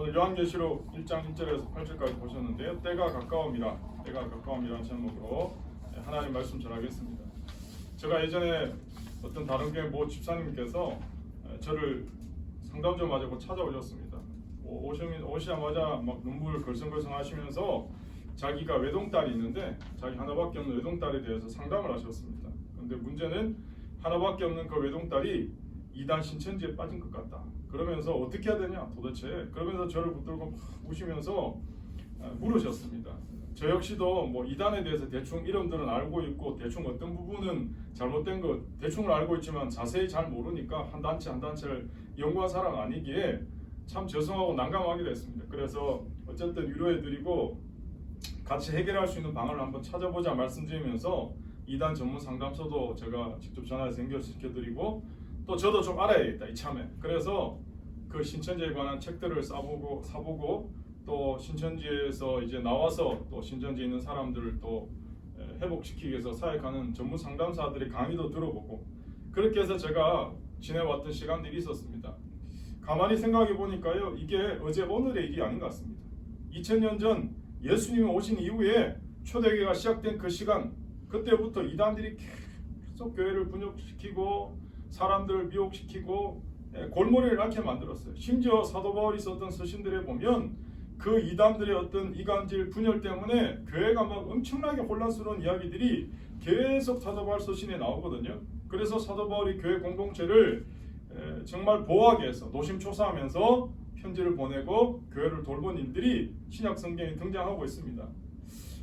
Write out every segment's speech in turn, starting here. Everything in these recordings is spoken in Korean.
오늘 요한계시록 1장 1절에서 8절까지 보셨는데요. 때가 가까움이라는 제목으로 하나님 말씀 전하겠습니다. 제가 예전에 어떤 다른 교회 모 집사님께서 저를 상담 좀 하자고 찾아오셨습니다. 오시자마자 막 눈물 걸성걸성 하시면서 자기가 외동딸이 있는데 자기 하나밖에 없는 외동딸에 대해서 상담을 하셨습니다. 그런데 문제는 하나밖에 없는 그 외동딸이 이단 신천지에 빠진 것 같다. 그러면서 어떻게 해야 되냐 도대체. 그러면서 저를 붙들고 우시면서 물으셨습니다. 저 역시도 뭐 이단에 대해서 대충 이름들은 알고 있고 대충 어떤 부분은 잘못된 것 대충을 알고 있지만 자세히 잘 모르니까 한 단체 한 단체를 연구한 사람 아니기에 참 죄송하고 난감하게 됐습니다. 그래서 어쨌든 위로해드리고 같이 해결할 수 있는 방안을 한번 찾아보자 말씀드리면서 이단 전문 상담소도 제가 직접 전화해서 연결시켜드리고 또 저도 좀 알아야겠다 이참에. 그래서 그 신천지에 관한 책들을 사보고 또 신천지에서 이제 나와서 또 신천지에 있는 사람들을 또 회복시키기 위해서 사역하는 전문 상담사들의 강의도 들어보고 그렇게 해서 제가 지내왔던 시간들이 있었습니다. 가만히 생각해 보니까요, 이게 어제 오늘의 일이 아닌 것 같습니다. 2000년 전 예수님이 오신 이후에 초대교회가 시작된 그 시간, 그때부터 이단들이 계속 교회를 분열시키고 사람들을 미혹시키고 골머리를 앓게 만들었어요. 심지어 사도 바울이 썼던 서신들에 보면 그 이단들의 어떤 이간질 분열 때문에 교회가 막 엄청나게 혼란스러운 이야기들이 계속 사도 바울 서신에 나오거든요. 그래서 사도 바울이 교회 공동체를 정말 보호하기 위해서 노심초사하면서 편지를 보내고 교회를 돌본 일들이 신약 성경에 등장하고 있습니다.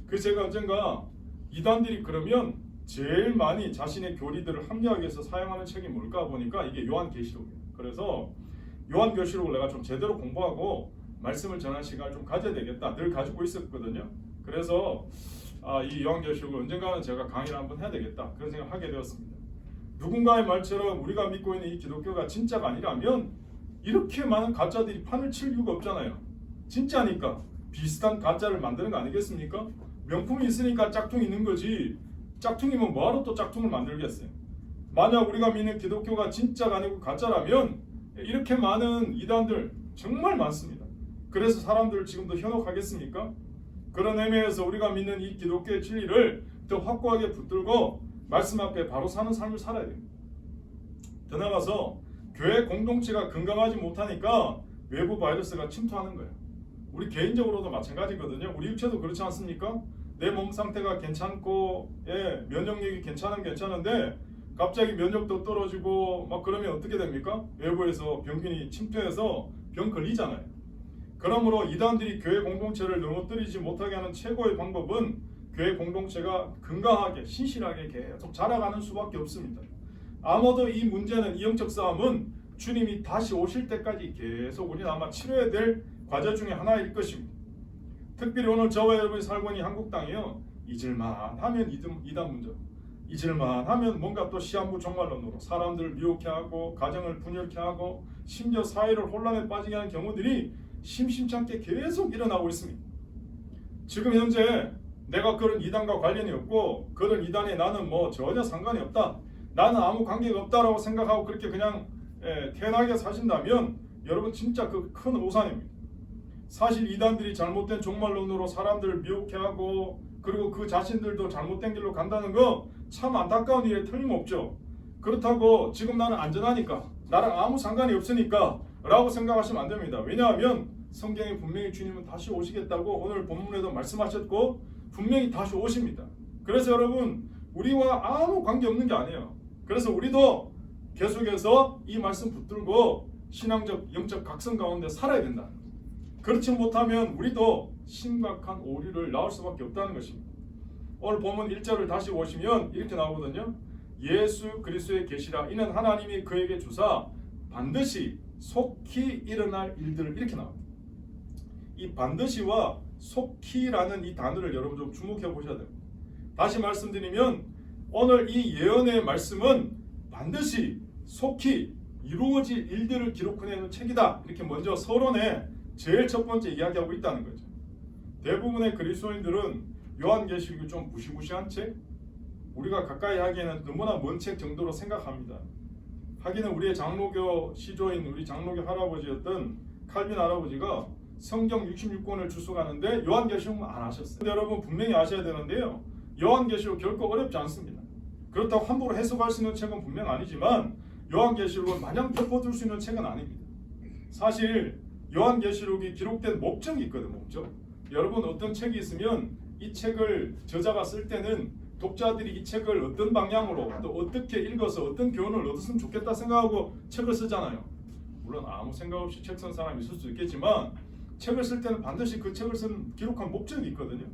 그래서 제가 언젠가 이단들이 그러면 제일 많이 자신의 교리들을 합리화하기 위해서 사용하는 책이 뭘까 보니까 이게 요한계시록이에요. 그래서 요한계시록을 내가 좀 제대로 공부하고 말씀을 전할 시간을 좀 가져야 되겠다 늘 가지고 있었거든요. 그래서 이 요한계시록을 언젠가는 제가 강의를 한번 해야 되겠다 그런 생각을 하게 되었습니다. 누군가의 말처럼 우리가 믿고 있는 이 기독교가 진짜가 아니라면 이렇게 많은 가짜들이 판을 칠 이유가 없잖아요. 진짜니까 비슷한 가짜를 만드는 거 아니겠습니까? 명품이 있으니까 짝퉁이 있는 거지. 짝퉁이면 뭐하러 또 짝퉁을 만들겠어요? 만약 우리가 믿는 기독교가 진짜가 아니고 가짜라면 이렇게 많은 이단들 정말 많습니다. 그래서 사람들을 지금도 현혹하겠습니까? 그런 의미에서 우리가 믿는 이 기독교의 진리를 더 확고하게 붙들고 말씀 앞에 바로 사는 삶을 살아야 됩니다. 더 나아가서 교회 공동체가 건강하지 못하니까 외부 바이러스가 침투하는 거예요. 우리 개인적으로도 마찬가지거든요. 우리 육체도 그렇지 않습니까? 내 몸 상태가 괜찮고 면역력이 괜찮은데 갑자기 면역도 떨어지고 막 그러면 어떻게 됩니까? 외부에서 병균이 침투해서 병 걸리잖아요. 그러므로 이단들이 교회 공동체를 넘어뜨리지 못하게 하는 최고의 방법은 교회 공동체가 건강하게 신실하게 계속 자라가는 수밖에 없습니다. 아마도 이 문제는 이 영적 싸움은 주님이 다시 오실 때까지 계속 우리는 아마 치러야 될 과제 중에 하나일 것입니다. 특별히 오늘 저와 여러분이 살고 있는 한국 땅이요, 잊을만 하면 이단 문제, 잊을만 하면 뭔가 또 시한부 종말론으로 사람들을 미혹해 하고 가정을 분열케 하고 심지어 사회를 혼란에 빠지게 하는 경우들이 심심치 않게 계속 일어나고 있습니다. 지금 현재 내가 그런 이단과 관련이 없고 그런 이단에 나는 뭐 전혀 상관이 없다, 나는 아무 관계가 없다라고 생각하고 그렇게 그냥 태연하게 사신다면 여러분 진짜 그 큰 오산입니다. 사실 이단들이 잘못된 종말론으로 사람들을 미혹해 하고 그리고 그 자신들도 잘못된 길로 간다는 거 참 안타까운 일에 틀림없죠. 그렇다고 지금 나는 안전하니까 나랑 아무 상관이 없으니까 라고 생각하시면 안 됩니다. 왜냐하면 성경에 분명히 주님은 다시 오시겠다고 오늘 본문에도 말씀하셨고 분명히 다시 오십니다. 그래서 여러분 우리와 아무 관계없는 게 아니에요. 그래서 우리도 계속해서 이 말씀 붙들고 신앙적 영적 각성 가운데 살아야 된다. 그렇지 못하면 우리도 심각한 오류를 낳을 수밖에 없다는 것입니다. 오늘 본문 1절을 다시 보시면 이렇게 나오거든요. 예수 그리스도의 계시라 이는 하나님이 그에게 주사 반드시 속히 일어날 일들을 이렇게 나옵니다. 이 반드시와 속히라는 이 단어를 여러분 좀 주목해 보셔야 됩니다. 다시 말씀드리면 오늘 이 예언의 말씀은 반드시 속히 이루어질 일들을 기록해내는 책이다. 이렇게 먼저 서론에 제일 첫 번째 이야기하고 있다는 거죠. 대부분의 그리스도인들은 요한계시록이 좀 무시무시한 책, 우리가 가까이 하기에는 너무나 먼 책 정도로 생각합니다. 하기는 우리의 장로교 시조인 우리 장로교 할아버지였던 칼빈 할아버지가 성경 66권을 주석하는데 요한계시록은 안 하셨어요. 근데 여러분 분명히 아셔야 되는데요. 요한계시록 결코 어렵지 않습니다. 그렇다고 함부로 해석할 수 있는 책은 분명 아니지만 요한계시록은 마냥 덮어둘 수 있는 책은 아닙니다. 사실 요한계시록이 기록된 목적이 있거든요. 목적. 여러분 어떤 책이 있으면 이 책을 저자가 쓸 때는 독자들이 이 책을 어떤 방향으로 또 어떻게 읽어서 어떤 교훈을 얻었으면 좋겠다 생각하고 책을 쓰잖아요. 물론 아무 생각 없이 책 쓴 사람이 있을 수 있겠지만 책을 쓸 때는 반드시 그 책을 쓴 기록한 목적이 있거든요.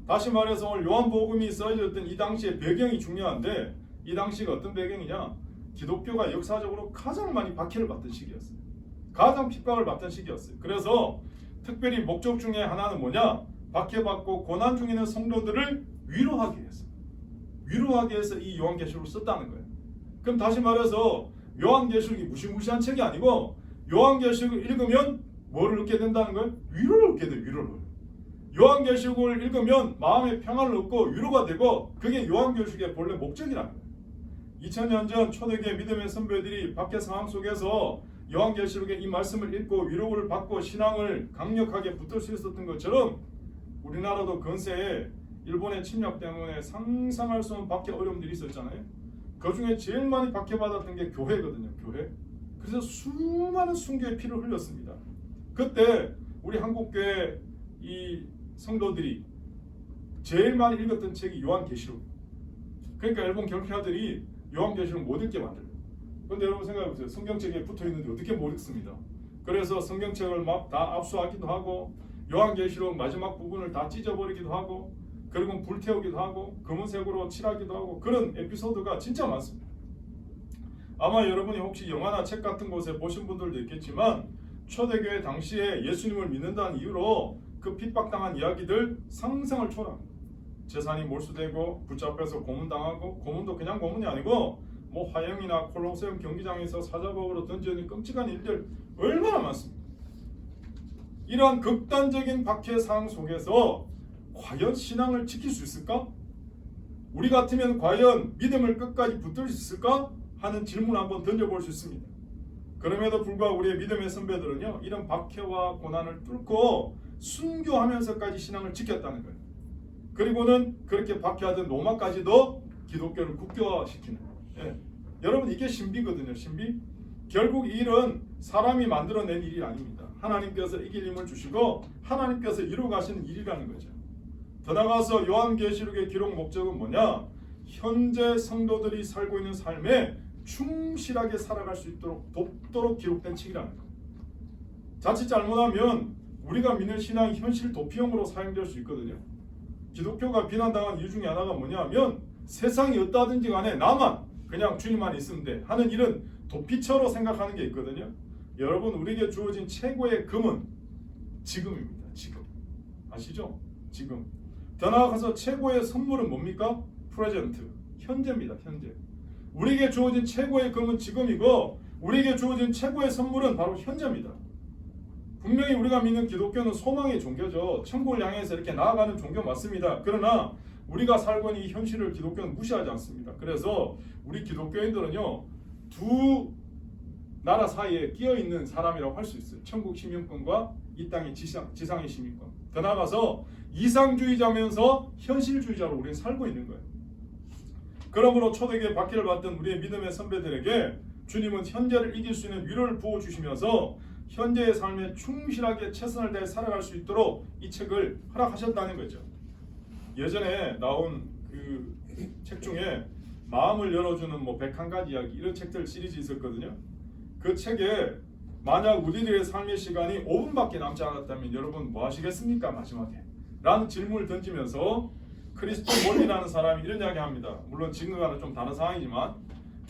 다시 말해서 오늘 요한복음이 써졌던 이 당시의 배경이 중요한데 이 당시가 어떤 배경이냐? 기독교가 역사적으로 가장 많이 박해를 받던 시기였어요. 가장 핍박을 받던 시기였어요. 그래서 특별히 목적 중에 하나는 뭐냐? 박해받고 고난 중에 있는 성도들을 위로하기 위해서. 위로하기 위해서 이 요한계시록을 썼다는 거예요. 그럼 다시 말해서 요한계시록이 무시무시한 책이 아니고 요한계시록을 읽으면 뭐를 얻게 된다는 거예요? 위로를 얻게 돼요. 위로를. 요한계시록을 읽으면 마음의 평안을 얻고 위로가 되고 그게 요한계시록의 본래 목적이라는 거예요. 2000년 전 초대교회 믿음의 선배들이 박해 상황 속에서 요한계시록의 이 말씀을 읽고 위로를 받고 신앙을 강력하게 붙들 수 있었던 것처럼 우리나라도 근세에 일본의 침략 때문에 상상할 수 없는 박해 어려움들이 있었잖아요. 그 중에 제일 많이 박해받았던 게 교회거든요. 교회. 그래서 수많은 순교의 피를 흘렸습니다. 그때 우리 한국교회 이 성도들이 제일 많이 읽었던 책이 요한계시록. 그러니까 일본 경찰들이 요한계시록 못 읽게 만들어요. 근데 여러분 생각해보세요. 성경책에 붙어있는데 어떻게 못 읽습니다. 그래서 성경책을 막 다 압수하기도 하고 요한계시록 마지막 부분을 다 찢어버리기도 하고 그리고 불태우기도 하고 검은색으로 칠하기도 하고 그런 에피소드가 진짜 많습니다. 아마 여러분이 혹시 영화나 책 같은 곳에 보신 분들도 있겠지만 초대교회 당시에 예수님을 믿는다는 이유로 그 핍박당한 이야기들 상상을 초월합니다. 재산이 몰수되고 붙잡혀서 고문당하고 고문도 그냥 고문이 아니고 뭐 화형이나 콜로세움 경기장에서 사자법으로 던져진 끔찍한 일들 얼마나 많습니다. 이러한 극단적인 박해 상황 속에서 과연 신앙을 지킬 수 있을까? 우리 같으면 과연 믿음을 끝까지 붙들 수 있을까? 하는 질문을 한번 던져볼 수 있습니다. 그럼에도 불구하고 우리의 믿음의 선배들은요 이런 박해와 고난을 뚫고 순교하면서까지 신앙을 지켰다는 거예요. 그리고는 그렇게 박해하던 로마까지도 기독교를 국교화시키는 거예요. 여러분 이게 신비거든요. 신비. 결국 이 일은 사람이 만들어낸 일이 아닙니다. 하나님께서 이길 힘을 주시고 하나님께서 이루어 가시는 일이라는 거죠. 더 나아가서 요한계시록의 기록 목적은 뭐냐? 현재 성도들이 살고 있는 삶에 충실하게 살아갈 수 있도록 돕도록 기록된 책이라는 거예요. 자칫 잘못하면 우리가 믿는 신앙이 현실 도피용으로 사용될 수 있거든요. 기독교가 비난당한 이유 중에 하나가 뭐냐면 세상이 어떠하든지 간에 나만 그냥 주님만 있으면 돼 하는 일은 도피처로 생각하는 게 있거든요. 여러분 우리에게 주어진 최고의 금은 지금입니다. 지금. 아시죠? 지금. 더 나아가서 최고의 선물은 뭡니까? 프레젠트. 현재입니다. 현재. 우리에게 주어진 최고의 금은 지금이고 우리에게 주어진 최고의 선물은 바로 현재입니다. 분명히 우리가 믿는 기독교는 소망의 종교죠. 천국을 향해서 이렇게 나아가는 종교 맞습니다. 그러나 우리가 살고 있는 이 현실을 기독교는 무시하지 않습니다. 그래서 우리 기독교인들은요 두 나라 사이에 끼어있는 사람이라고 할 수 있어요. 천국 시민권과 이 땅의 지상의 시민권. 더 나아가서 이상주의자면서 현실주의자로 우리는 살고 있는 거예요. 그러므로 초대교회 박해를 받던 우리의 믿음의 선배들에게 주님은 현재를 이길 수 있는 위로를 부어주시면서 현재의 삶에 충실하게 최선을 다해 살아갈 수 있도록 이 책을 허락하셨다는 거죠. 예전에 나온 그 책 중에 마음을 열어주는 뭐 101가지 이야기 이런 책들 시리즈 있었거든요. 그 책에 만약 우리들의 삶의 시간이 5분밖에 남지 않았다면 여러분 뭐 하시겠습니까? 마지막에 라는 질문을 던지면서 크리스토 몰리라는 사람이 이런 이야기 합니다. 물론 지금과는 좀 다른 상황이지만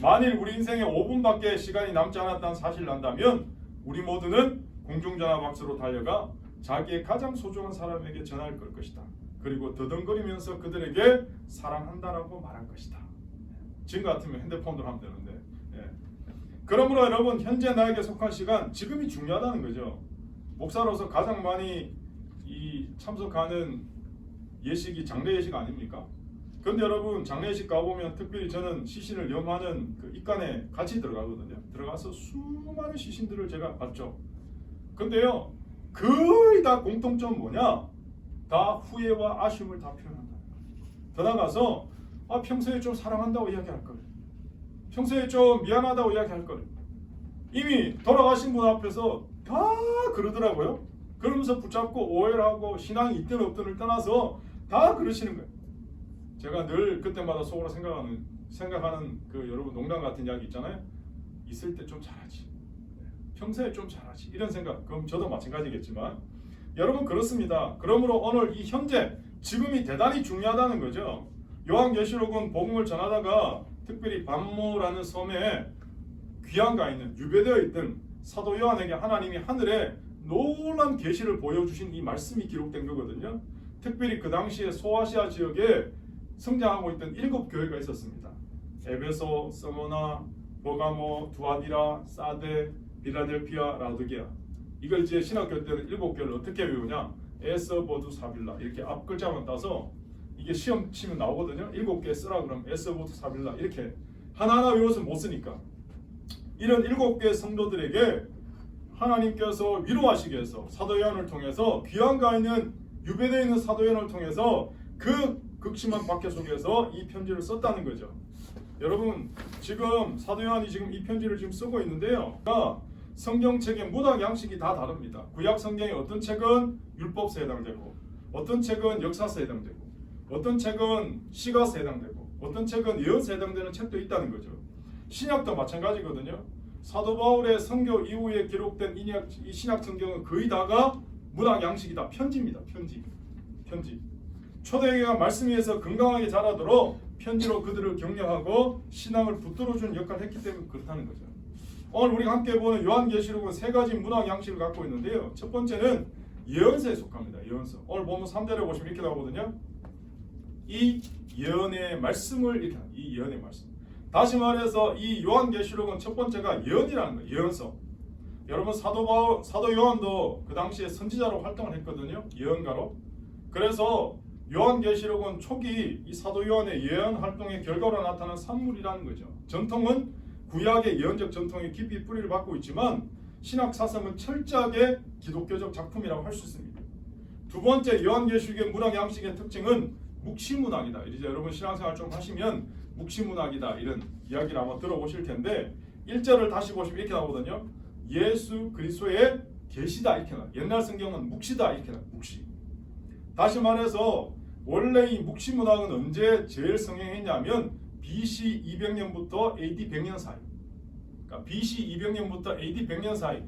만일 우리 인생에 5분밖에 시간이 남지 않았다는 사실을 안다면 우리 모두는 공중전화 박스로 달려가 자기의 가장 소중한 사람에게 전화를 걸 것이다. 그리고 더듬거리면서 그들에게 사랑한다라고 말할 것이다. 지금 같으면 핸드폰으로 하면 되는데 그러므로 여러분 현재 나에게 속한 시간 지금이 중요하다는 거죠. 목사로서 가장 많이 참석하는 예식이 장례 예식 아닙니까? 그런데 여러분 장례 예식 가보면 특별히 저는 시신을 염하는 그 입간에 같이 들어가거든요. 들어가서 수많은 시신들을 제가 봤죠. 근데요 거의 다 공통점 뭐냐? 다 후회와 아쉬움을 다 표현한다. 더 나가서 평소에 좀 사랑한다고 이야기할 걸. 평소에 좀 미안하다고 이야기할 걸. 이미 돌아가신 분 앞에서 다 그러더라고요. 그러면서 붙잡고 오해를 하고 신앙이 있든 없든을 떠나서 다 그러시는 거예요. 제가 늘 그때마다 속으로 생각하는 그 여러분 농담 같은 이야기 있잖아요. 있을 때 좀 잘하지. 평소에 좀 잘하지. 이런 생각. 그럼 저도 마찬가지겠지만 여러분 그렇습니다. 그러므로 오늘 이 현재 지금이 대단히 중요하다는 거죠. 요한계시록은 복음을 전하다가 특별히 반모라는 섬에 귀환가 있는 유배되어 있던 사도 요한에게 하나님이 하늘에 놀란 계시를 보여주신 이 말씀이 기록된 거거든요. 특별히 그 당시에 소아시아 지역에 성장하고 있던 7교회가 있었습니다. 에베소, 스무나, 버가모, 두아디라, 사데, 빌라델피아, 라우디게아. 이걸 이제 신학교 때는 7교회를 어떻게 외우냐? 에서보두 사빌라 이렇게 앞 글자만 따서 이게 시험 치면 나오거든요. 7개 쓰라 그러면 에서보두 사빌라 이렇게 하나하나 외워서 못 쓰니까 이런 7개 성도들에게 하나님께서 위로하시기 위해서 사도 요한을 통해서 귀환가 있는 유배되어 있는 사도 요한을 통해서 그 극심한 박해 속에서 이 편지를 썼다는 거죠. 여러분 지금 사도 요한이 지금 이 편지를 지금 쓰고 있는데요. 성경책의 문학 양식이 다 다릅니다. 구약 성경의 어떤 책은 율법서에 해당되고 어떤 책은 역사서에 해당되고 어떤 책은 시가서에 해당되고 어떤 책은 예언서에 해당되는 책도 있다는 거죠. 신약도 마찬가지거든요. 사도 바울의 선교 이후에 기록된 이 신약 성경은 거의 다가 문학 양식이다. 편지입니다. 편지. 초대교회가 말씀 위에서 건강하게 자라도록 편지로 그들을 격려하고 신앙을 붙들어주는 역할을 했기 때문에 그렇다는 거죠. 오늘 우리가 함께 보는 요한계시록은 3가지 문학 양식을 갖고 있는데요. 첫 번째는 예언서에 속합니다. 예언서. 오늘 보면 3절에 보시면 이렇게 나오거든요. 이 예언의 말씀을 이렇게 이 예언의 말씀. 다시 말해서 이 요한계시록은 첫 번째가 예언이라는 거예요. 예언서. 여러분 사도 요한도 그 당시에 선지자로 활동을 했거든요. 예언가로. 그래서 요한계시록은 초기 이 사도 요한의 예언 활동의 결과로 나타난 산물이라는 거죠. 전통은 구약의 예언적 전통에 깊이 뿌리를 받고 있지만 신학 사상은 철저하게 기독교적 작품이라고 할 수 있습니다. 두 번째 요한계시록의 문학 양식의 특징은 묵시문학이다. 이제 여러분 신앙생활 좀 하시면 묵시문학이다 이런 이야기를 아마 들어보실 텐데 1절을 다시 보시면 이렇게 나오거든요. 예수 그리스도의 계시다 이렇게 나와요. 옛날 성경은 묵시다 이렇게 나와요. 묵시. 다시 말해서 원래 이 묵시문학은 언제 제일 성행했냐면 BC 200년부터 AD 100년 사이. 그러니까 BC 200년부터 AD 100년 사이.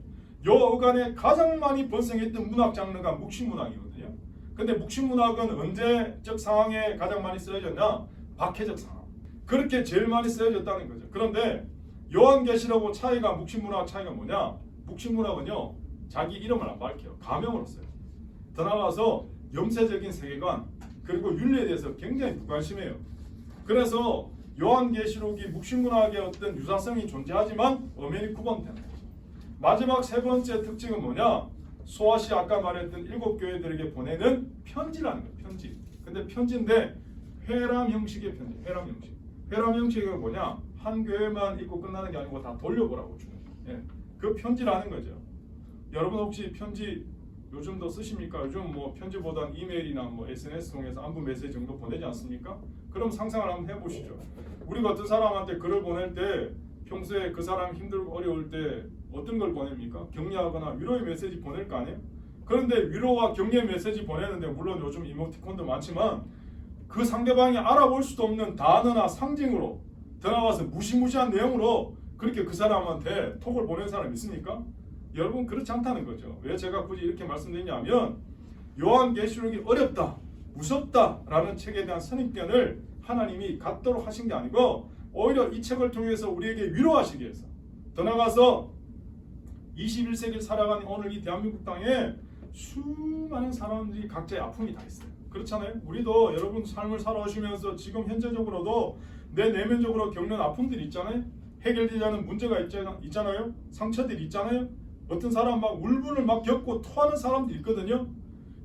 요 어간에 가장 많이 번성했던 문학 장르가 묵시문학이거든요. 근데 묵시문학은 언제적 상황에 가장 많이 쓰여졌냐? 박해적 상황. 그렇게 제일 많이 쓰여졌다는 거죠. 그런데 요한계시록하고 차이가 묵시문학 차이가 뭐냐? 묵시문학은요 자기 이름을 안 밝혀요. 가명으로 써요. 더 나아가서 염세적인 세계관 그리고 윤리에 대해서 굉장히 무관심해요. 그래서 요한계시록이 묵시문학의 어떤 유사성이 존재하지만 엄연히 구분되는 거죠. 마지막 세 번째 특징은 뭐냐? 소아시아 아까 말했던 7교회들에게 보내는 편지라는 거예요. 편지. 근데 편지인데 회람 형식의 편지. 회람 형식. 회람 형식은 뭐냐? 한 교회만 읽고 끝나는 게 아니고 다 돌려보라고 주는 거예요. 그 편지라는 거죠. 여러분 혹시 편지 요즘도 쓰십니까? 요즘 뭐 편지보단 이메일이나 뭐 SNS 통해서 안부 메시지 정도 보내지 않습니까? 그럼 상상을 한번 해보시죠. 우리가 어떤 사람한테 글을 보낼 때 평소에 그 사람 힘들고 어려울 때 어떤 걸 보냅니까? 격려하거나 위로의 메시지 보낼 거 아니에요? 그런데 위로와 격려 메시지 보내는데 물론 요즘 이모티콘도 많지만 그 상대방이 알아볼 수도 없는 단어나 상징으로 더 나아가서 무시무시한 내용으로 그렇게 그 사람한테 톡을 보낸 사람 있습니까? 여러분 그렇지 않다는 거죠. 왜 제가 굳이 이렇게 말씀드리냐면 요한계시록이 어렵다, 무섭다라는 책에 대한 선입견을 하나님이 갖도록 하신 게 아니고 오히려 이 책을 통해서 우리에게 위로하시기 위해서 더 나아가서 21세기를 살아가는 오늘 이 대한민국 땅에 수많은 사람들이 각자의 아픔이 다 있어요. 그렇잖아요. 우리도 여러분 삶을 살아오시면서 지금 현재적으로도 내 내면적으로 겪는 아픔들이 있잖아요. 해결되지 않은 문제가 있잖아요. 상처들이 있잖아요. 어떤 사람 막 울분을 막 겪고 토하는 사람들이 있거든요.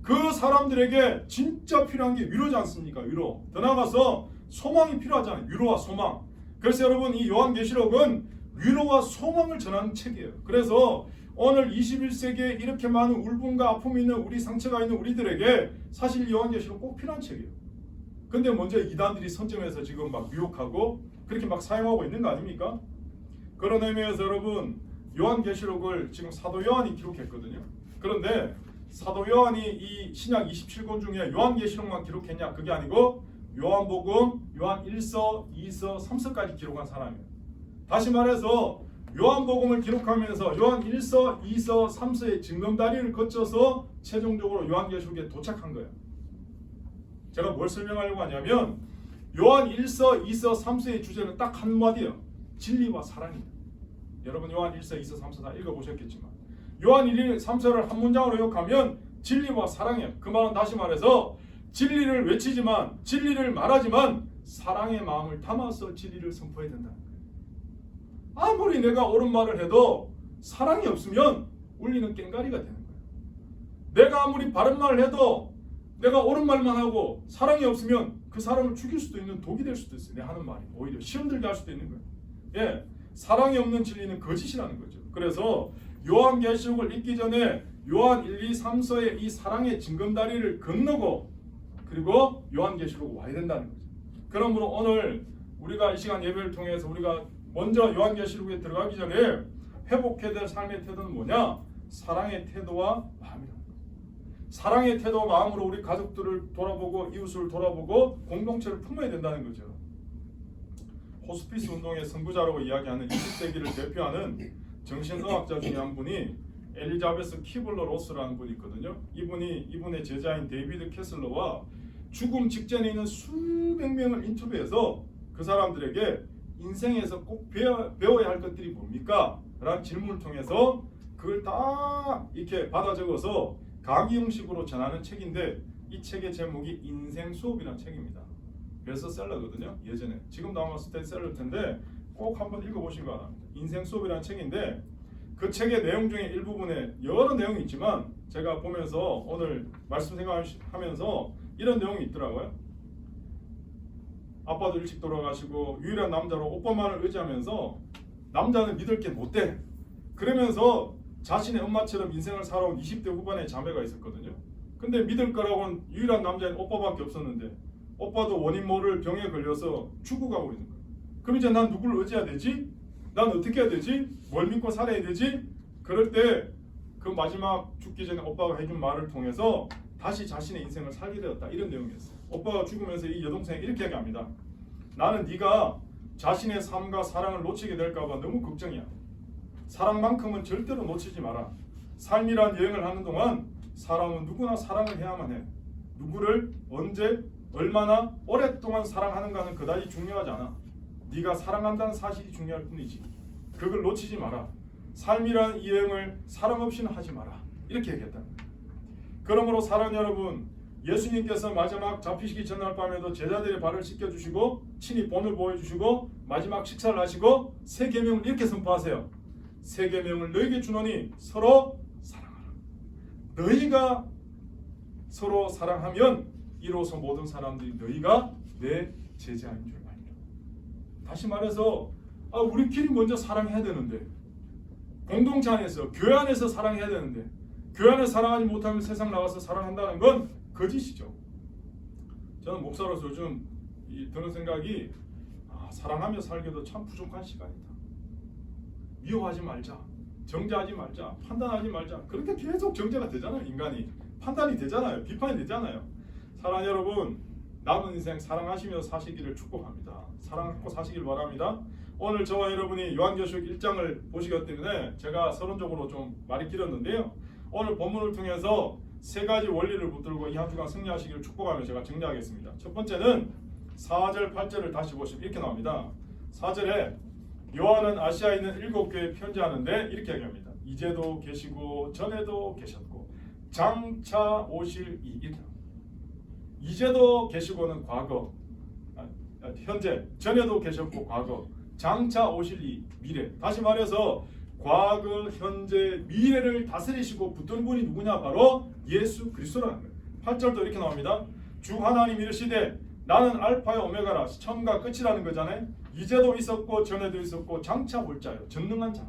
그 사람들에게 진짜 필요한 게 위로지 않습니까? 위로. 더 나아가서 소망이 필요하잖아요. 위로와 소망. 그래서 여러분 이 요한계시록은 위로와 소망을 전하는 책이에요. 그래서 오늘 21세기에 이렇게 많은 울분과 아픔이 있는 우리 상처가 있는 우리들에게 사실 요한계시록 꼭 필요한 책이에요. 근데 먼저 이단들이 선점해서 지금 막 유혹하고 그렇게 막 사용하고 있는 거 아닙니까? 그런 의미에서 여러분 요한계시록을 지금 사도 요한이 기록했거든요. 그런데 사도 요한이 이 신약 27권 중에 요한계시록만 기록했냐? 그게 아니고 요한복음, 요한 1서, 2서, 3서까지 기록한 사람이에요. 다시 말해서 요한복음을 기록하면서 요한 1서, 2서, 3서의 징검다리를 거쳐서 최종적으로 요한계시록에 도착한 거예요. 제가 뭘 설명하려고 하냐면 요한 1서, 2서, 3서의 주제는 딱 한마디예요. 진리와 사랑입니다. 여러분 요한 1서, 2서, 3서 다 읽어보셨겠지만 요한 1, 3서를 한 문장으로 요약하면 진리와 사랑이에요. 그 말은 다시 말해서 진리를 외치지만 진리를 말하지만 사랑의 마음을 담아서 진리를 선포해야 된다. 아무리 내가 옳은 말을 해도 사랑이 없으면 울리는 꽹가리가 되는 거예요. 내가 아무리 바른 말을 해도 내가 옳은 말만 하고 사랑이 없으면 그 사람을 죽일 수도 있는 독이 될 수도 있어요. 내 하는 말이 오히려 시험 들게 할 수도 있는 거예요. 예, 사랑이 없는 진리는 거짓이라는 거죠. 그래서 요한계시록을 읽기 전에 요한 1, 2, 3서의 이 사랑의 징검다리를 건너고 그리고 요한계시록 와야 된다는 거죠. 그러므로 오늘 우리가 이 시간 예배를 통해서 우리가 먼저 요한계시록에 들어가기 전에 회복해야 될 삶의 태도는 뭐냐? 사랑의 태도와 마음이라는 거예요. 사랑의 태도와 마음으로 우리 가족들을 돌아보고 이웃을 돌아보고 공동체를 품어야 된다는 거죠. 호스피스 운동의 선구자라고 이야기하는 20세기를 대표하는 정신의학자 중에 한 분이 엘리자베스 키블러 로스라는 분이 있거든요. 이분의 제자인 데이비드 캐슬러와 죽음 직전에 있는 수백 명을 인터뷰해서 그 사람들에게 인생에서 꼭 배워야 할 것들이 뭡니까? 라는 질문을 통해서 그걸 다 이렇게 받아 적어서 강의 형식으로 전하는 책인데 이 책의 제목이 인생 수업이라는 책입니다. 베스트셀러거든요. 예전에 지금도 아마 스테디셀러일 텐데 꼭 한번 읽어보시기 바랍니다. 인생 수업이라는 책인데 그 책의 내용 중에 일부분에 여러 내용이 있지만 제가 보면서 오늘 말씀 생각하면서 이런 내용이 있더라고요. 아빠도 일찍 돌아가시고 유일한 남자로 오빠만을 의지하면서 남자는 믿을 게 못 돼. 그러면서 자신의 엄마처럼 인생을 살아온 20대 후반의 자매가 있었거든요. 근데 믿을 거라고는 유일한 남자인 오빠밖에 없었는데 오빠도 원인 모를 병에 걸려서 죽어가고 있는 거예요. 그럼 이제 난 누구를 의지해야 되지? 난 어떻게 해야 되지? 뭘 믿고 살아야 되지? 그럴 때 그 마지막 죽기 전에 오빠가 해준 말을 통해서 다시 자신의 인생을 살게 되었다. 이런 내용이었어요. 오빠가 죽으면서 이 여동생이 이렇게 얘기합니다. 나는 네가 자신의 삶과 사랑을 놓치게 될까 봐 너무 걱정이야. 사랑만큼은 절대로 놓치지 마라. 삶이란 여행을 하는 동안 사람은 누구나 사랑을 해야만 해. 누구를 언제 얼마나 오랫동안 사랑하는가는 그다지 중요하지 않아. 네가 사랑한다는 사실이 중요할 뿐이지. 그걸 놓치지 마라. 삶이란 이 여행을 사랑 없이는 하지 마라. 이렇게 얘기했다. 그러므로 사랑하는 여러분, 예수님께서 마지막 잡히시기 전날 밤에도 제자들의 발을 씻겨주시고 친히 본을 보여주시고 마지막 식사를 하시고 세 계명을 이렇게 선포하세요. 세 계명을 너희에게 주노니 서로 사랑하라. 너희가 서로 사랑하면 이로써 모든 사람들이 너희가 내 제자인 줄 알리라. 다시 말해서 우리끼리 먼저 사랑해야 되는데 공동체 안에서 교회 안에서 사랑해야 되는데 교회 안에서 사랑하지 못하면 세상 나가서 사랑한다는 건 거짓이죠. 저는 목사로서 요즘 드는 생각이 사랑하며 살기도 참 부족한 시간이다. 미워하지 말자, 정죄하지 말자, 판단하지 말자. 그렇게 계속 정죄가 되잖아요. 인간이 판단이 되잖아요. 비판이 되잖아요. 사랑하는 여러분, 남은 인생 사랑하시며 사시기를 축복합니다. 사랑하고 사시길 바랍니다. 오늘 저와 여러분이 요한계시록 1장을 보시기 때문에 제가 서론적으로 좀 말이 길었는데요. 오늘 본문을 통해서 세 가지 원리를 붙들고 이 한 주간 승리하시기를 축복하며 제가 정리하겠습니다. 첫 번째는 4절 8절을 다시 보시면 이렇게 나옵니다. 4절에 요한은 아시아에 있는 7교회에 편지하는데 이렇게 얘기합니다. 이제도 계시고 전에도 계셨고 장차 오실 이이다. 이제도 계시고는 과거, 현재, 전에도 계셨고 과거, 장차 오실 이 미래. 다시 말해서 과거, 현재, 미래를 다스리시고 붙드는 분이 누구냐? 바로 예수 그리스도라는 거예요. 8절도 이렇게 나옵니다. 주 하나님 이르시되 나는 알파와 오메가라, 처음과 끝이라는 거잖아요. 이제도 있었고 전에도 있었고 장차 올 자요, 전능한 자.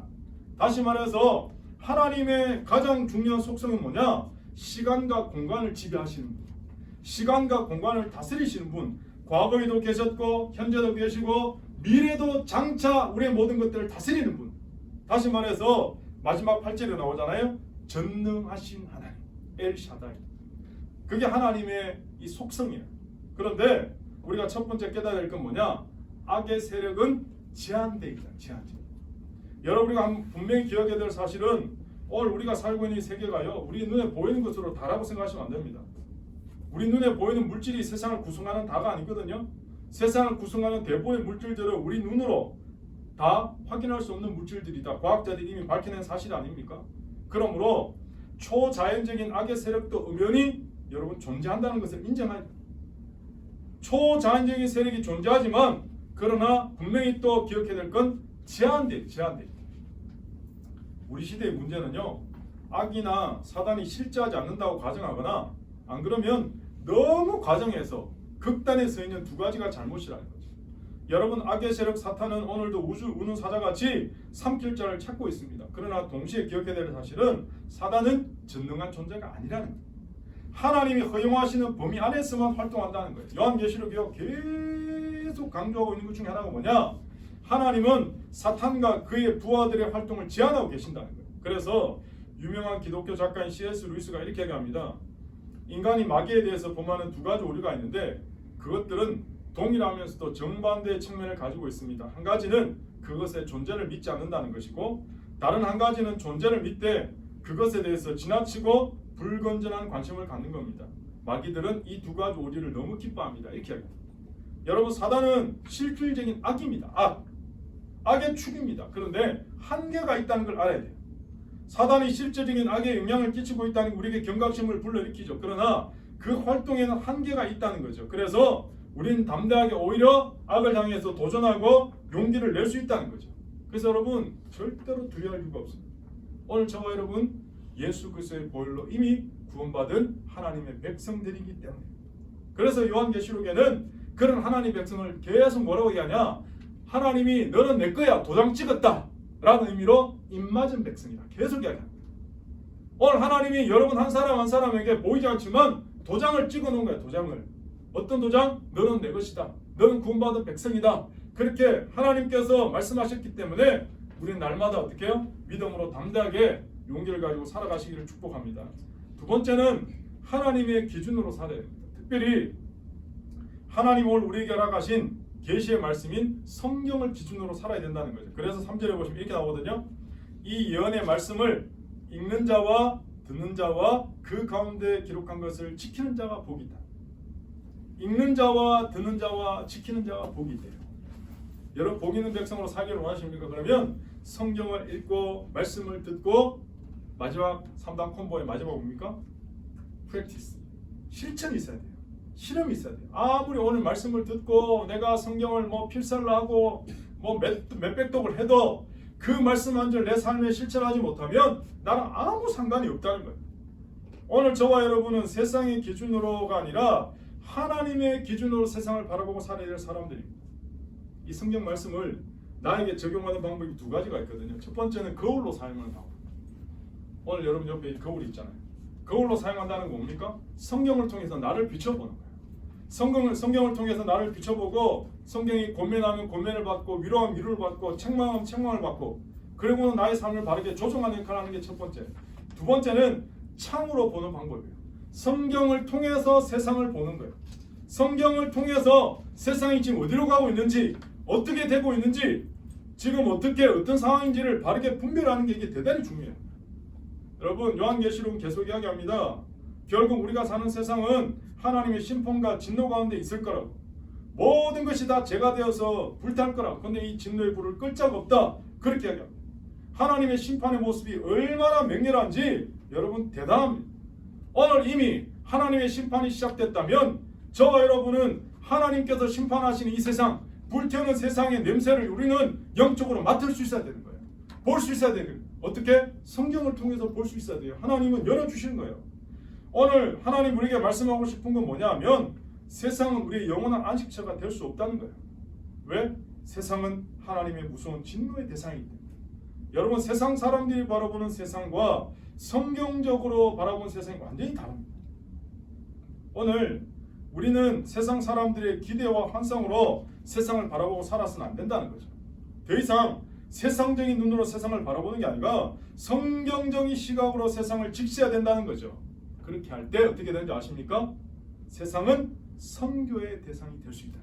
다시 말해서 하나님의 가장 중요한 속성은 뭐냐? 시간과 공간을 지배하시는 분, 시간과 공간을 다스리시는 분, 과거에도 계셨고 현재도 계시고 미래도 장차 우리의 모든 것들을 다스리는 분. 다시 말해서 마지막 8절에 나오잖아요. 전능하신 하나님, 엘샤다이. 그게 하나님의 이 속성이에요. 그런데 우리가 첫 번째 깨달아야 될 건 뭐냐? 악의 세력은 제한되어 있다. 제한되어. 여러분, 우리가 분명히 기억해야 될 사실은 오늘 우리가 살고 있는 이 세계가요, 우리 눈에 보이는 것으로 다라고 생각하시면 안 됩니다. 우리 눈에 보이는 물질이 세상을 구성하는 다가 아니거든요. 세상을 구성하는 대부분의 물질들은 우리 눈으로 다 확인할 수 없는 물질들이다. 과학자들이 이미 밝혀낸 사실 아닙니까? 그러므로 초자연적인 악의 세력도 엄연히 여러분 존재한다는 것을 인정해야 돼요. 초자연적인 세력이 존재하지만 그러나 분명히 또 기억해야 될 건 제한돼. 우리 시대의 문제는요, 악이나 사단이 실제하지 않는다고 가정하거나 안 그러면 너무 과정해서 극단에 서 있는 두 가지가 잘못이라는 거죠. 여러분, 악의 세력 사탄은 오늘도 우주 우는 사자같이 삼킬 자를 찾고 있습니다. 그러나 동시에 기억해야 될 사실은 사단은 전능한 존재가 아니라는 거예요. 하나님이 허용하시는 범위 안에서만 활동한다는 거예요. 요한계시록이요 계속 강조하고 있는 것 중에 하나가 뭐냐? 하나님은 사탄과 그의 부하들의 활동을 제한하고 계신다는 거예요. 그래서 유명한 기독교 작가인 C.S. 루이스가 이렇게 얘기합니다. 인간이 마귀에 대해서 범하는 두 가지 오류가 있는데 그것들은 동일하면서도 정반대의 측면을 가지고 있습니다. 한 가지는 그것의 존재를 믿지 않는다는 것이고, 다른 한 가지는 존재를 믿되 그것에 대해서 지나치고 불건전한 관심을 갖는 겁니다. 마귀들은 이 두 가지 오류를 너무 기뻐합니다. 이렇게 얘기합니다. 여러분, 사단은 실질적인 악입니다. 악의 축입니다. 그런데 한계가 있다는 걸 알아야 돼요. 사단이 실질적인 악에 영향을 끼치고 있다는 게 우리에게 경각심을 불러일으키죠. 그러나 그 활동에는 한계가 있다는 거죠. 그래서 우리는 담대하게 오히려 악을 향해서 도전하고 용기를 낼 수 있다는 거죠. 그래서 여러분, 절대로 두려워할 이유가 없습니다. 오늘 저와 여러분 예수 그리스도의 보혈로 이미 구원받은 하나님의 백성들이기 때문에. 그래서 요한계시록에는 그런 하나님의 백성을 계속 뭐라고 얘기하냐? 하나님이 너는 내 거야, 도장 찍었다 라는 의미로 입맞은 백성이다 계속 이야기합니다. 오늘 하나님이 여러분 한 사람 한 사람에게 보이지 않지만 도장을 찍어 놓은 거야. 도장을. 어떤 도장? 너는 내 것이다, 너는 구원받은 백성이다. 그렇게 하나님께서 말씀하셨기 때문에 우리는 날마다 어떻게 해요? 믿음으로 담대하게 용기를 가지고 살아가시기를 축복합니다. 두 번째는 하나님의 기준으로 살아야 됩니다. 특별히 하나님 오늘 우리에게 허락하신 계시의 말씀인 성경을 기준으로 살아야 된다는 거죠. 그래서 3절에 보시면 이렇게 나오거든요. 이 예언의 말씀을 읽는 자와 듣는 자와 그 가운데 기록한 것을 지키는 자가 복이 있다. 읽는 자와 듣는 자와 지키는 자가 복이 있대요. 여러분, 복 있는 백성으로 살기를 원하십니까? 그러면 성경을 읽고 말씀을 듣고 마지막 3단 콤보의 마지막 뭡니까? 프랙티스. 실천이 있어야 돼요. 실험이 있어야 돼요. 아무리 오늘 말씀을 듣고 내가 성경을 필사를 하고 몇백 독을 해도 그 말씀 한 절 내 삶에 실천하지 못하면 나랑 아무 상관이 없다는 거예요. 오늘 저와 여러분은 세상의 기준으로가 아니라 하나님의 기준으로 세상을 바라보고 살아야 될 사람들입니다. 이 성경 말씀을 나에게 적용하는 방법이 두 가지가 있거든요. 첫 번째는 거울로 사용하는 방법. 오늘 여러분 옆에 거울이 있잖아요. 거울로 사용한다는 건 뭡니까? 성경을 통해서 나를 비춰보는 거예요. 성경을 통해서 나를 비춰보고 성경이 권면하면 권면을 받고 위로하면 위로를 받고 책망하면 책망을 받고 그리고는 나의 삶을 바르게 조정하는 역할을 하는 게 첫 번째. 두 번째는 창으로 보는 방법이에요. 성경을 통해서 세상을 보는 거예요. 성경을 통해서 세상이 지금 어디로 가고 있는지, 어떻게 되고 있는지, 지금 어떤 상황인지를 바르게 분별하는 게 이게 대단히 중요해요. 여러분, 요한계시록은 계속 이야기합니다. 결국 우리가 사는 세상은 하나님의 심판과 진노 가운데 있을 거라고. 모든 것이 다 죄가 되어서 불탈 거라. 그런데 이 진노의 불을 끌 자가 없다. 그렇게 이야기합니다. 하나님의 심판의 모습이 얼마나 맹렬한지 여러분 대단합니다. 오늘 이미 하나님의 심판이 시작됐다면 저와 여러분은 하나님께서 심판하시는 이 세상, 불태우는 세상의 냄새를 우리는 영적으로 맡을 수 있어야 되는 거예요. 볼 수 있어야 되는 거예요. 어떻게? 성경을 통해서 볼 수 있어야 돼요. 하나님은 열어주시는 거예요. 오늘 하나님 우리에게 말씀하고 싶은 건 뭐냐면 세상은 우리의 영원한 안식처가 될 수 없다는 거예요. 왜? 세상은 하나님의 무서운 진노의 대상이기 때문에. 여러분 세상 사람들이 바라보는 세상과 성경적으로 바라보는 세상이 완전히 다릅니다. 오늘 우리는 세상 사람들의 기대와 환상으로 세상을 바라보고 살아서는 안 된다는 거죠. 더 이상 세상적인 눈으로 세상을 바라보는 게 아니라 성경적인 시각으로 세상을 직시해야 된다는 거죠. 그렇게 할 때 어떻게 되는지 아십니까? 세상은 선교의 대상이 될 수 있다.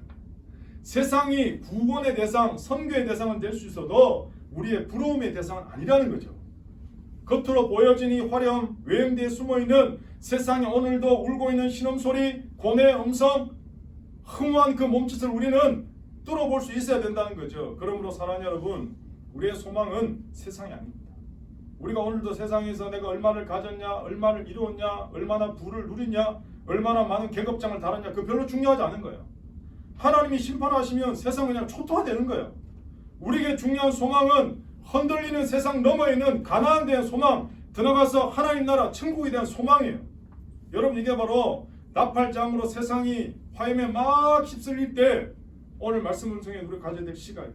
세상이 구원의 대상, 선교의 대상은 될 수 있어도 우리의 부러움의 대상은 아니라는 거죠. 겉으로 보여지니 화려한 외형대에 숨어있는 세상에 오늘도 울고 있는 신음소리, 고뇌의 음성, 흥황한 그 몸짓을 우리는 뚫어볼 수 있어야 된다는 거죠. 그러므로 사랑하는 여러분, 우리의 소망은 세상이 아닙니다. 우리가 오늘도 세상에서 내가 얼마를 가졌냐, 얼마를 이루었냐, 얼마나 부를 누리냐, 얼마나 많은 계급장을 달았냐, 그 별로 중요하지 않은 거예요. 하나님이 심판하시면 세상은 그냥 초토화되는 거예요. 우리에게 중요한 소망은 흔들리는 세상 너머에 있는 가나안에 대한 소망, 더 나아가서 하나님 나라 천국에 대한 소망이에요. 여러분, 이게 바로 나팔장으로 세상이 화염에 막 휩쓸릴 때 오늘 말씀을 통해 우리가 가져야 될 시각이에요.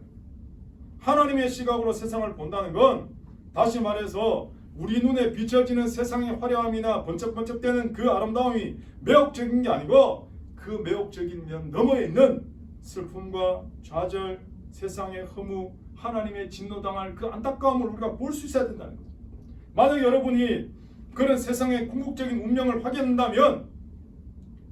하나님의 시각으로 세상을 본다는 건 다시 말해서 우리 눈에 비춰지는 세상의 화려함이나 번쩍번쩍대는 그 아름다움이 매혹적인 게 아니고 그 매혹적인 면 너머에 있는 슬픔과 좌절, 세상의 허무, 하나님의 진노당할 그 안타까움을 우리가 볼 수 있어야 된다는 거죠. 만약 여러분이 그런 세상의 궁극적인 운명을 확인한다면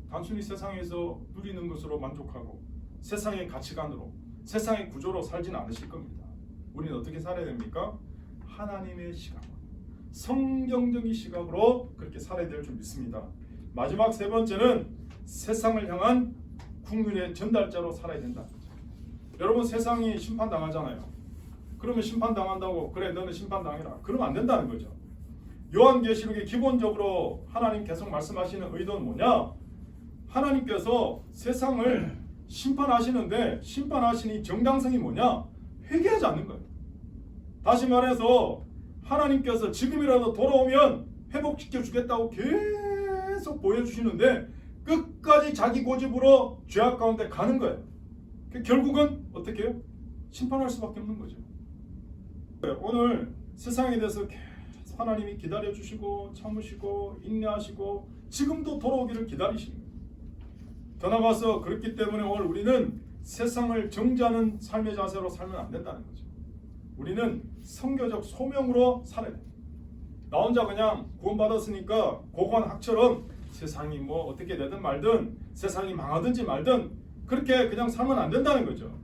단순히 세상에서 누리는 것으로 만족하고 세상의 가치관으로, 세상의 구조로 살지는 않으실 겁니다. 우리는 어떻게 살아야 됩니까? 하나님의 시각으로, 성경적인 시각으로 그렇게 살아야 될 줄 믿습니다. 마지막 세 번째는 세상을 향한 국민의 전달자로 살아야 된다. 여러분, 세상이 심판당하잖아요. 그러면 심판당한다고 그래 너는 심판당해라, 그러면 안 된다는 거죠. 요한계시록에 기본적으로 하나님 계속 말씀하시는 의도는 뭐냐? 하나님께서 세상을 심판하시는데 심판하시니 정당성이 뭐냐? 회개하지 않는 거예요. 다시 말해서 하나님께서 지금이라도 돌아오면 회복시켜 주겠다고 계속 보여주시는데 끝까지 자기 고집으로 죄악 가운데 가는 거예요. 결국은 어떻게 해요? 심판할 수밖에 없는 거죠. 오늘 세상에 대해서 계속 하나님이 기다려주시고 참으시고 인내하시고 지금도 돌아오기를 기다리시는 거예요. 더 나아가서 그렇기 때문에 오늘 우리는 세상을 정죄하는 삶의 자세로 살면 안 된다는 거죠. 우리는 성교적 소명으로 살아야 됩니다. 나 혼자 그냥 구원받았으니까 고고한 학처럼 세상이 뭐 어떻게 되든 말든 세상이 망하든지 말든 그렇게 그냥 살면 안 된다는 거죠.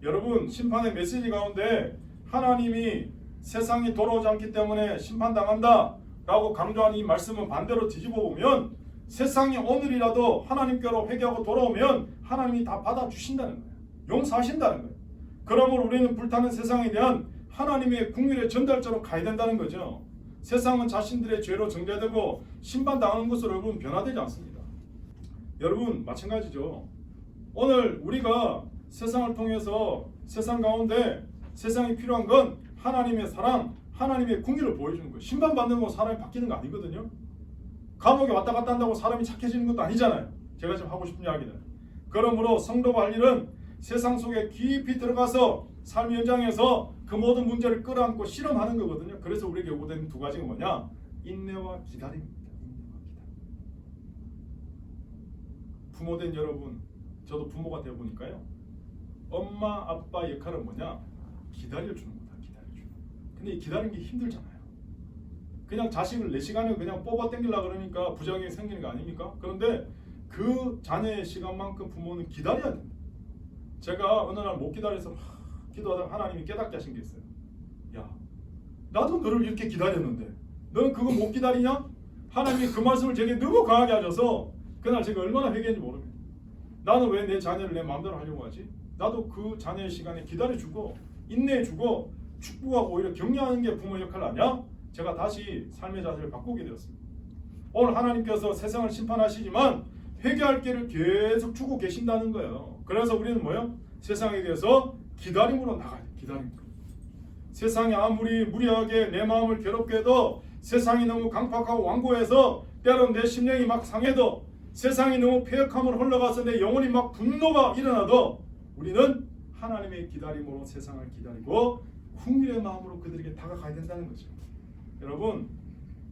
여러분, 심판의 메시지 가운데 하나님이 세상이 돌아오지 않기 때문에 심판당한다 라고 강조한 이 말씀은 반대로 뒤집어 보면 세상이 오늘이라도 하나님께로 회개하고 돌아오면 하나님이 다 받아주신다는 거예요. 용서하신다는 거예요. 그러므로 우리는 불타는 세상에 대한 하나님의 긍휼의 전달자로 가야 된다는 거죠. 세상은 자신들의 죄로 정죄되고 심판당하는 것으로 여러분 변화되지 않습니다. 여러분, 마찬가지죠. 오늘 우리가 세상을 통해서 세상 가운데 세상이 필요한 건 하나님의 사랑, 하나님의 긍휼을 보여주는 거예요. 심판받는 거 사람이 바뀌는 거 아니거든요. 감옥에 왔다 갔다 한다고 사람이 착해지는 것도 아니잖아요. 제가 지금 하고 싶은 이야기는. 그러므로 성도가 할 일은 세상 속에 깊이 들어가서 삶의 현장에서 그 모든 문제를 끌어안고 실험하는 거거든요. 그래서 우리에게 요구되는 두 가지가 뭐냐? 인내와 기다림입니다. 인내와 기다림. 부모된 여러분, 저도 부모가 되어 보니까요. 엄마, 아빠 역할은 뭐냐? 기다려주는 거다. 기다려주는 거. 근데 이 기다리는 게 힘들잖아요. 그냥 자식을 내 시간에 그냥 뽑아 당기려고 그러니까 부작용이 생기는 거 아닙니까? 그런데 그 자녀의 시간만큼 부모는 기다려야 됩니다. 제가 어느 날 못 기다려서 기도하다가 하나님이 깨닫게 하신 게 있어요. 야, 나도 너를 이렇게 기다렸는데 너는 그거 못 기다리냐? 하나님이 그 말씀을 제게 너무 강하게 하셔서 그날 제가 얼마나 회개했는지 모릅니다. 나는 왜 내 자녀를 내 마음대로 하려고 하지? 나도 그 자녀의 시간에 기다려주고 인내해주고 축복하고 오히려 격려하는 게 부모 역할 아니야? 제가 다시 삶의 자세를 바꾸게 되었습니다. 오늘 하나님께서 세상을 심판하시지만 회개할 길을 계속 주고 계신다는 거예요. 그래서 우리는 뭐예요? 세상에 대해서 기다림으로 나가야 돼요. 기다림으로. 세상이 아무리 무리하게 내 마음을 괴롭게 해도, 세상이 너무 강팍하고 완고해서 때론 내 심령이 막 상해도, 세상이 너무 폐역함으로 흘러가서 내 영혼이 막 분노가 일어나도 우리는 하나님의 기다림으로 세상을 기다리고 긍휼의 마음으로 그들에게 다가가야 된다는 거죠. 여러분,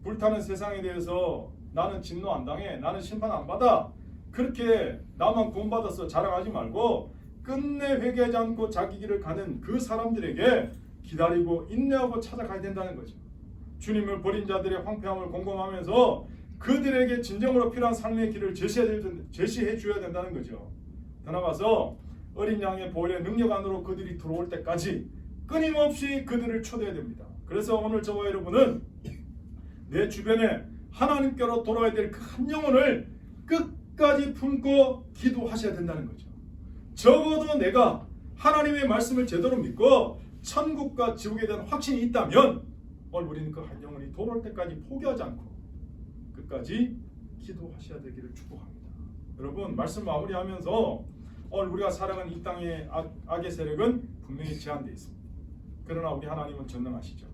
불타는 세상에 대해서 나는 진노 안 당해, 나는 심판 안 받아, 그렇게 나만 구원받았어 자랑하지 말고 끝내 회개하지 않고 자기 길을 가는 그 사람들에게 기다리고 인내하고 찾아가야 된다는 거죠. 주님을 버린 자들의 황폐함을 공감하면서 그들에게 진정으로 필요한 삶의 길을 제시해 줘야 된다는 거죠. 더 나아가서 어린 양의 보혈의 능력 안으로 그들이 들어올 때까지 끊임없이 그들을 초대해야 됩니다. 그래서 오늘 저와 여러분은 내 주변에 하나님께로 돌아야 될 그 한 영혼을 끝까지 품고 기도하셔야 된다는 거죠. 적어도 내가 하나님의 말씀을 제대로 믿고 천국과 지옥에 대한 확신이 있다면 오늘 우리는 그 한 영혼이 돌아올 때까지 포기하지 않고 끝까지 기도하셔야 되기를 축복합니다. 여러분, 말씀 마무리하면서 오늘 우리가 살아가는 이 땅의 악의 세력은 분명히 제한되어 있습니다. 그러나 우리 하나님은 전능하시죠.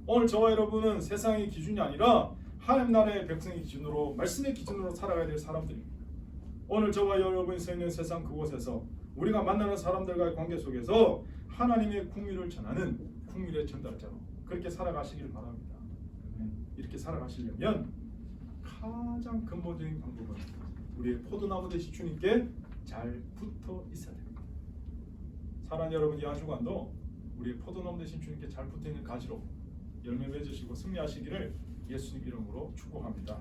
오늘 저와 여러분은 세상의 기준이 아니라 하나님 나라의 백성의 기준으로, 말씀의 기준으로 살아가야 될 사람들입니다. 오늘 저와 여러분이 서 있는 세상 그곳에서 우리가 만나는 사람들과의 관계 속에서 하나님의 긍휼을 전하는 긍휼의 전달자로 그렇게 살아가시길 바랍니다. 이렇게 살아가시려면 가장 근본적인 방법은 우리의 포도나무 되신 주님께 잘 붙어 있어야 됩니다. 사랑하는 여러분, 이 한 주간도 우리의 포도나무 되신 주님께 잘 붙어 있는 가지로 열매 맺으시고 승리하시기를 예수님 이름으로 축복합니다.